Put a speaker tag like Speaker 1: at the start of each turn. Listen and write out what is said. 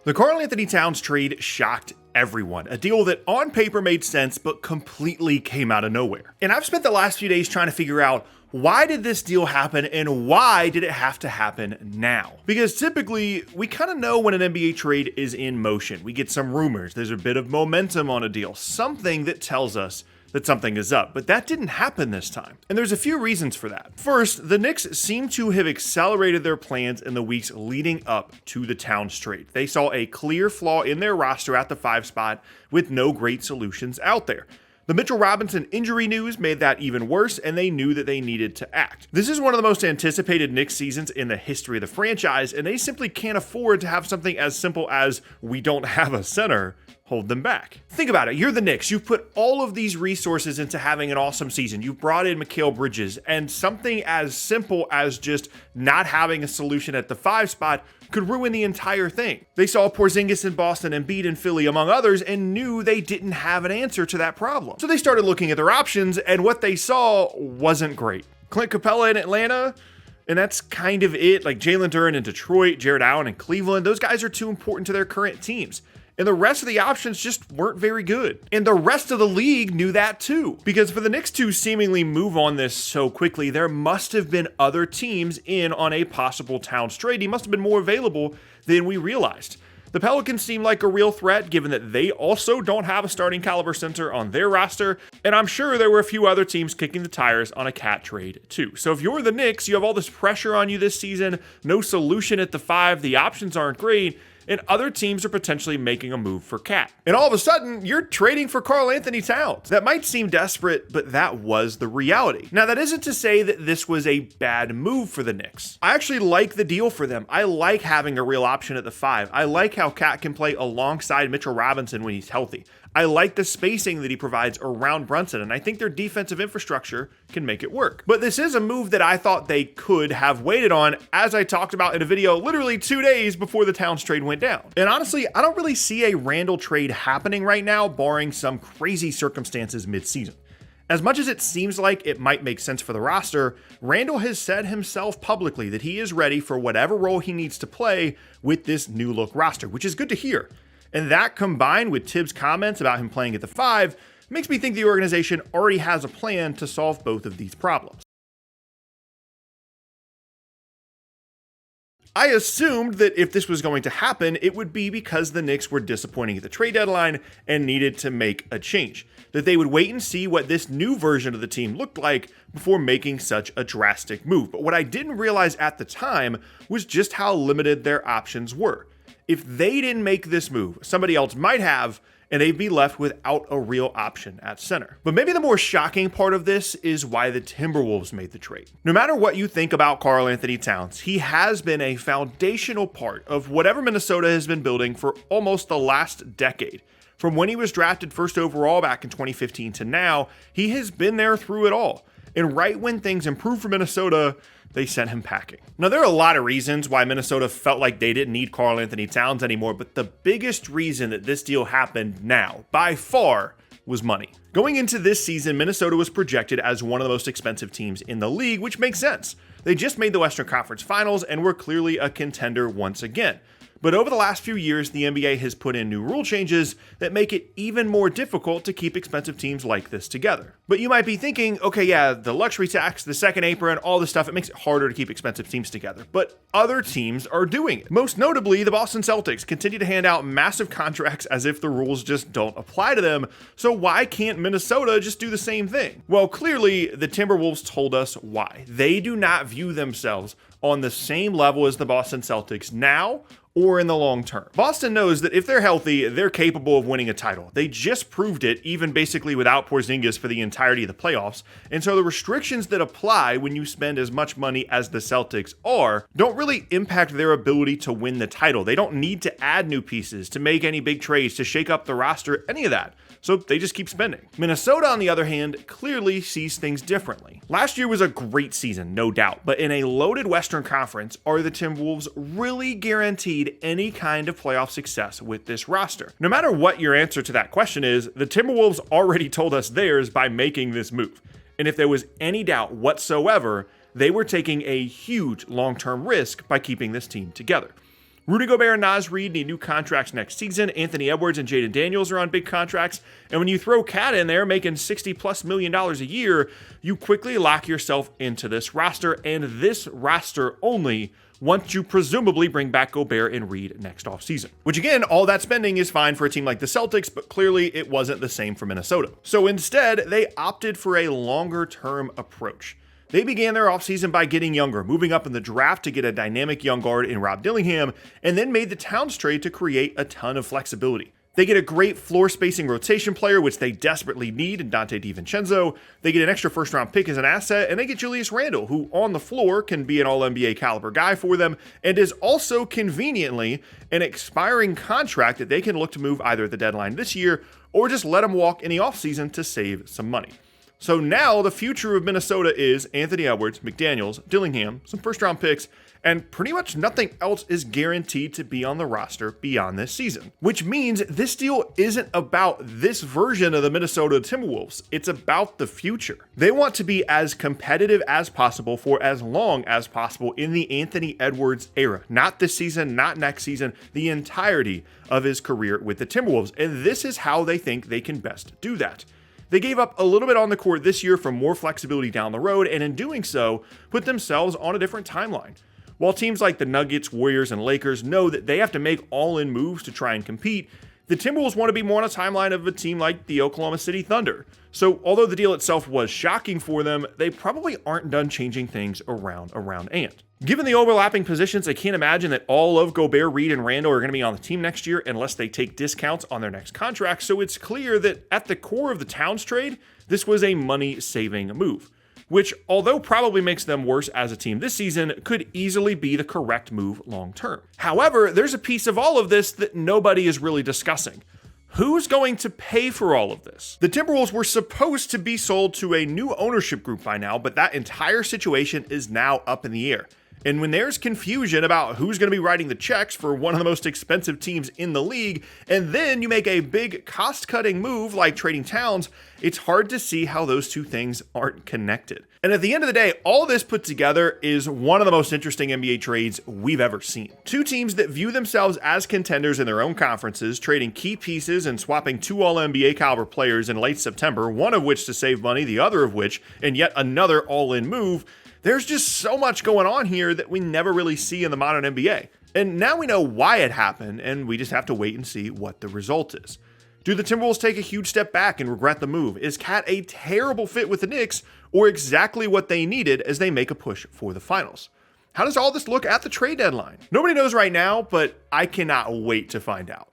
Speaker 1: The Karl Anthony-Towns trade shocked everyone. A deal that on paper made sense, but completely came out of nowhere. And I've spent the last few days trying to figure out, why did this deal happen and why did it have to happen now? Because typically, we kind of know when an NBA trade is in motion. We get some rumors, there's a bit of momentum on a deal, something that tells us that something is up, but that didn't happen this time. And there's a few reasons for that. First, the Knicks seem to have accelerated their plans in the weeks leading up to the Towns trade. They saw a clear flaw in their roster at the 5 spot with no great solutions out there. The Mitchell Robinson injury news made that even worse, and they knew that they needed to act. This is one of the most anticipated Knicks seasons in the history of the franchise, and they simply can't afford to have something as simple as, we don't have a center, hold them back. Think about it. You're the Knicks. You've put all of these resources into having an awesome season. You've brought in Mikal Bridges, and something as simple as just not having a solution at the 5 spot could ruin the entire thing. They saw Porzingis in Boston and Embiid in Philly, among others, and knew they didn't have an answer to that problem. So they started looking at their options, and what they saw wasn't great. Clint Capella in Atlanta, and that's kind of it. Like Jalen Duren in Detroit, Jared Allen in Cleveland, those guys are too important to their current teams. And the rest of the options just weren't very good. And the rest of the league knew that too. Because for the Knicks to seemingly move on this so quickly, there must have been other teams in on a possible Towns trade. He must have been more available than we realized. The Pelicans seem like a real threat, given that they also don't have a starting caliber center on their roster. And I'm sure there were a few other teams kicking the tires on a Cat trade too. So if you're the Knicks, you have all this pressure on you this season, no solution at the 5, the options aren't great, and other teams are potentially making a move for Cat. And all of a sudden, you're trading for Karl Anthony-Towns. That might seem desperate, but that was the reality. Now, that isn't to say that this was a bad move for the Knicks. I actually like the deal for them. I like having a real option at the 5. I like how Cat can play alongside Mitchell Robinson when he's healthy. I like the spacing that he provides around Brunson, and I think their defensive infrastructure can make it work. But this is a move that I thought they could have waited on, as I talked about in a video literally 2 days before the Towns trade went down. And honestly, I don't really see a Randle trade happening right now, barring some crazy circumstances mid-season. As much as it seems like it might make sense for the roster, Randle has said himself publicly that he is ready for whatever role he needs to play with this new look roster, which is good to hear. And that, combined with Tibbs' comments about him playing at the 5, makes me think the organization already has a plan to solve both of these problems. I assumed that if this was going to happen, it would be because the Knicks were disappointing at the trade deadline and needed to make a change. That they would wait and see what this new version of the team looked like before making such a drastic move. But what I didn't realize at the time was just how limited their options were. If they didn't make this move, somebody else might have, and they'd be left without a real option at center. But maybe the more shocking part of this is why the Timberwolves made the trade. No matter what you think about Karl Anthony-Towns, he has been a foundational part of whatever Minnesota has been building for almost the last decade. From when he was drafted first overall back in 2015 to now, he has been there through it all. And right when things improved for Minnesota, they sent him packing. Now, there are a lot of reasons why Minnesota felt like they didn't need Karl Anthony-Towns anymore, but the biggest reason that this deal happened now, by far, was money. Going into this season, Minnesota was projected as one of the most expensive teams in the league, which makes sense. They just made the Western Conference Finals and were clearly a contender once again. But over the last few years, the NBA has put in new rule changes that make it even more difficult to keep expensive teams like this together. But you might be thinking, okay, yeah, the luxury tax, the second apron, all this stuff, it makes it harder to keep expensive teams together. But other teams are doing it. Most notably, the Boston Celtics continue to hand out massive contracts as if the rules just don't apply to them. So why can't Minnesota just do the same thing? Well, clearly, the Timberwolves told us why. They do not view themselves on the same level as the Boston Celtics now or in the long term. Boston knows that if they're healthy, they're capable of winning a title. They just proved it, even basically without Porzingis for the entirety of the playoffs. And so the restrictions that apply when you spend as much money as the Celtics are don't really impact their ability to win the title. They don't need to add new pieces, to make any big trades, to shake up the roster, any of that. So they just keep spending. Minnesota, on the other hand, clearly sees things differently. Last year was a great season, no doubt, but in a loaded Western Conference, are the Timberwolves really guaranteed any kind of playoff success with this roster? No matter what your answer to that question is, the Timberwolves already told us theirs by making this move. And if there was any doubt whatsoever, they were taking a huge long-term risk by keeping this team together. Rudy Gobert and Naz Reid need new contracts next season. Anthony Edwards and Jaden Daniels are on big contracts. And when you throw Cat in there making $60+ million a year, you quickly lock yourself into this roster, and this roster only once you presumably bring back Gobert and Reid next offseason. Which again, all that spending is fine for a team like the Celtics, but clearly it wasn't the same for Minnesota. So instead, they opted for a longer-term approach. They began their offseason by getting younger, moving up in the draft to get a dynamic young guard in Rob Dillingham, and then made the Towns trade to create a ton of flexibility. They get a great floor spacing rotation player, which they desperately need in Dante DiVincenzo. They get an extra first-round pick as an asset, and they get Julius Randle, who on the floor can be an all-NBA caliber guy for them, and is also conveniently an expiring contract that they can look to move either at the deadline this year or just let him walk in the offseason to save some money. So now the future of Minnesota is Anthony Edwards, McDaniels, Dillingham, some first-round picks, and pretty much nothing else is guaranteed to be on the roster beyond this season. Which means this deal isn't about this version of the Minnesota Timberwolves. It's about the future. They want to be as competitive as possible for as long as possible in the Anthony Edwards era. Not this season, not next season, the entirety of his career with the Timberwolves. And this is how they think they can best do that. They gave up a little bit on the court this year for more flexibility down the road, and in doing so, put themselves on a different timeline. While teams like the Nuggets, Warriors, and Lakers know that they have to make all-in moves to try and compete, the Timberwolves want to be more on a timeline of a team like the Oklahoma City Thunder. So although the deal itself was shocking for them, they probably aren't done changing things around Ant. Given the overlapping positions, I can't imagine that all of Gobert, Reid, and Randle are going to be on the team next year unless they take discounts on their next contract, so it's clear that at the core of the Towns trade, this was a money-saving move, which, although probably makes them worse as a team this season, could easily be the correct move long-term. However, there's a piece of all of this that nobody is really discussing. Who's going to pay for all of this? The Timberwolves were supposed to be sold to a new ownership group by now, but that entire situation is now up in the air. And when there's confusion about who's going to be writing the checks for one of the most expensive teams in the league, and then you make a big cost-cutting move like trading Towns, it's hard to see how those two things aren't connected. And at the end of the day, all this put together is one of the most interesting NBA trades we've ever seen. Two teams that view themselves as contenders in their own conferences, trading key pieces and swapping two all-NBA caliber players in late September, one of which to save money, the other of which in yet another all-in move. There's just so much going on here that we never really see in the modern NBA. And now we know why it happened, and we just have to wait and see what the result is. Do the Timberwolves take a huge step back and regret the move? Is Cat a terrible fit with the Knicks, or exactly what they needed as they make a push for the finals? How does all this look at the trade deadline? Nobody knows right now, but I cannot wait to find out.